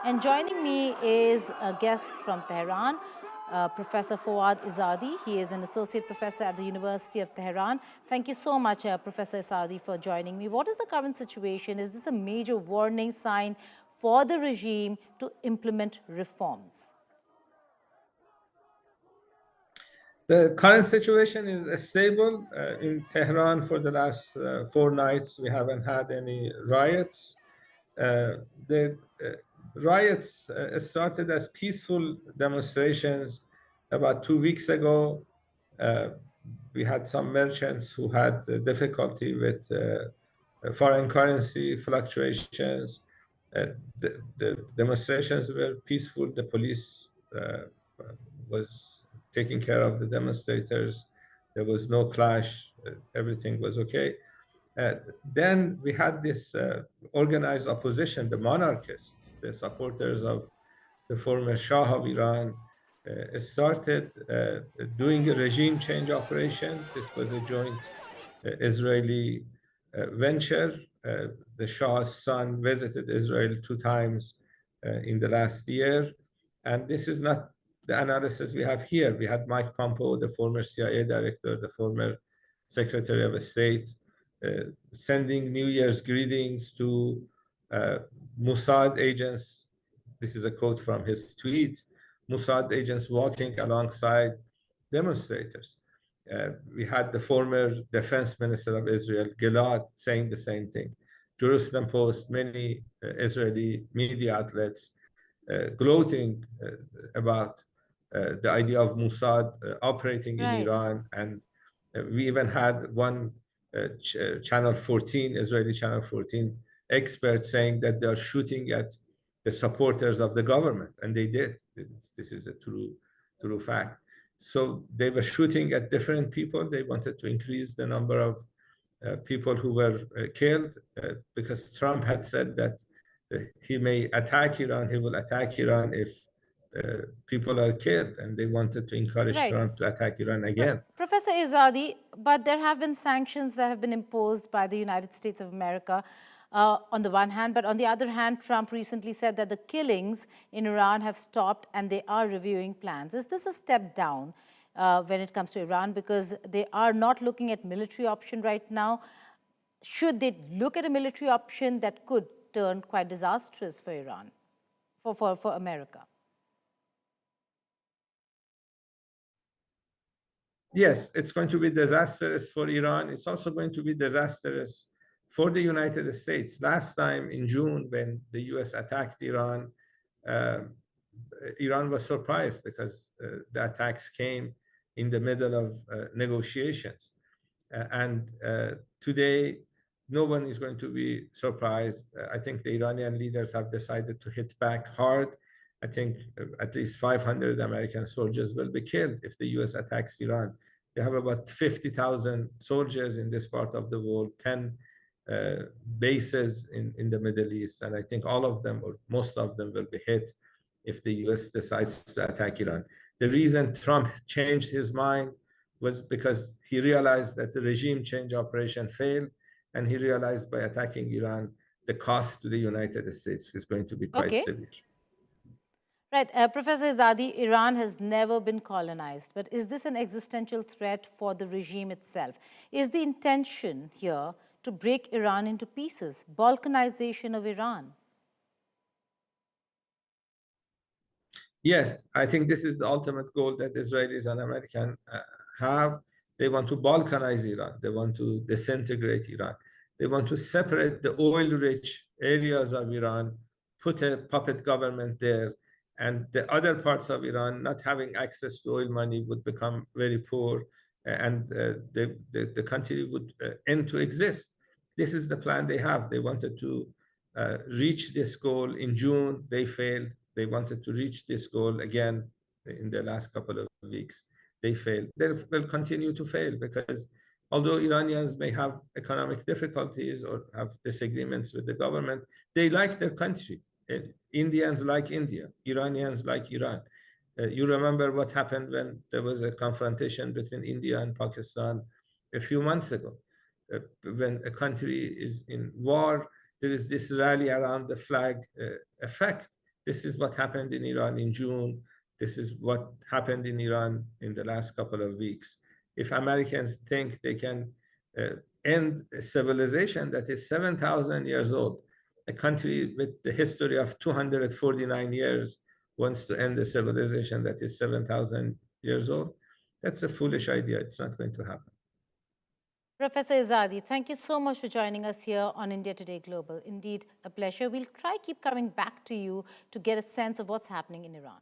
And joining me is a guest from Tehran, Professor Foad Izadi. He is an associate professor at the University of Tehran. Thank you so much, Professor Izadi, for joining me. What is the current situation? Is this a major warning sign for the regime to implement reforms? The current situation is stable. In Tehran, for the last 4 nights, we haven't had any riots. The riots started as peaceful demonstrations about 2 weeks ago. We had some merchants who had difficulty with foreign currency fluctuations. The demonstrations were peaceful. The police was taking care of the demonstrators. There was no clash. Everything was okay. Then we had this organized opposition, the monarchists, the supporters of the former Shah of Iran, started doing a regime change operation. This was a joint Israeli venture. The Shah's son visited Israel 2 times in the last year. And this is not the analysis we have here. We had Mike Pompeo, the former CIA director, the former Secretary of State, sending New Year's greetings to Mossad agents. This is a quote from his tweet. Mossad agents walking alongside demonstrators. We had the former defense minister of Israel, Gilad, saying the same thing. Jerusalem Post, many Israeli media outlets gloating about the idea of Mossad operating in Iran. And we even had one Channel 14, Israeli Channel 14 expert saying that they are shooting at the supporters of the government. And they did. This is a true fact. So they were shooting at different people. They wanted to increase the number of people who were killed because Trump had said that he may attack Iran. He will attack Iran if people are killed, and they wanted to encourage Trump to attack Iran again. Professor Izadi, but there have been sanctions that have been imposed by the United States of America on the one hand, but on the other hand, Trump recently said that the killings in Iran have stopped and they are reviewing plans. Is this a step down when it comes to Iran, because they are not looking at military option right now? Should they look at a military option that could turn quite disastrous for Iran, for America? Yes, it's going to be disastrous for Iran. It's also going to be disastrous for the United States. Last time in June, when the US attacked Iran, Iran was surprised because the attacks came in the middle of negotiations. And today, no one is going to be surprised. I think the Iranian leaders have decided to hit back hard. I think at least 500 American soldiers will be killed if the US attacks Iran. They have about 50,000 soldiers in this part of the world, 10 bases in the Middle East. And I think all of them, or most of them, will be hit if the US decides to attack Iran. The reason Trump changed his mind was because he realized that the regime change operation failed, and he realized by attacking Iran, the cost to the United States is going to be quite severe. Right. Professor Izadi, Iran has never been colonized, but is this an existential threat for the regime itself? Is the intention here to break Iran into pieces, Balkanization of Iran? Yes, I think this is the ultimate goal that Israelis and Americans have. They want to Balkanize Iran. They want to disintegrate Iran. They want to separate the oil-rich areas of Iran, put a puppet government there, and the other parts of Iran, not having access to oil money, would become very poor, and the country would end to exist. This is the plan they have. They wanted to reach this goal in June. They failed. They wanted to reach this goal again in the last couple of weeks. They failed. They will continue to fail because although Iranians may have economic difficulties or have disagreements with the government, they like their country. Indians like India, Iranians like Iran. You remember what happened when there was a confrontation between India and Pakistan a few months ago. When a country is in war, there is this rally around the flag effect. this is what happened in Iran in June. This is what happened in Iran in the last couple of weeks. If Americans think they can end a civilization that is 7,000 years old, a country with the history of 249 years wants to end a civilization that is 7,000 years old, that's a foolish idea. It's not going to happen. Professor Izadi, thank you so much for joining us here on India Today Global. Indeed, a pleasure. We'll try keep coming back to you to get a sense of what's happening in Iran.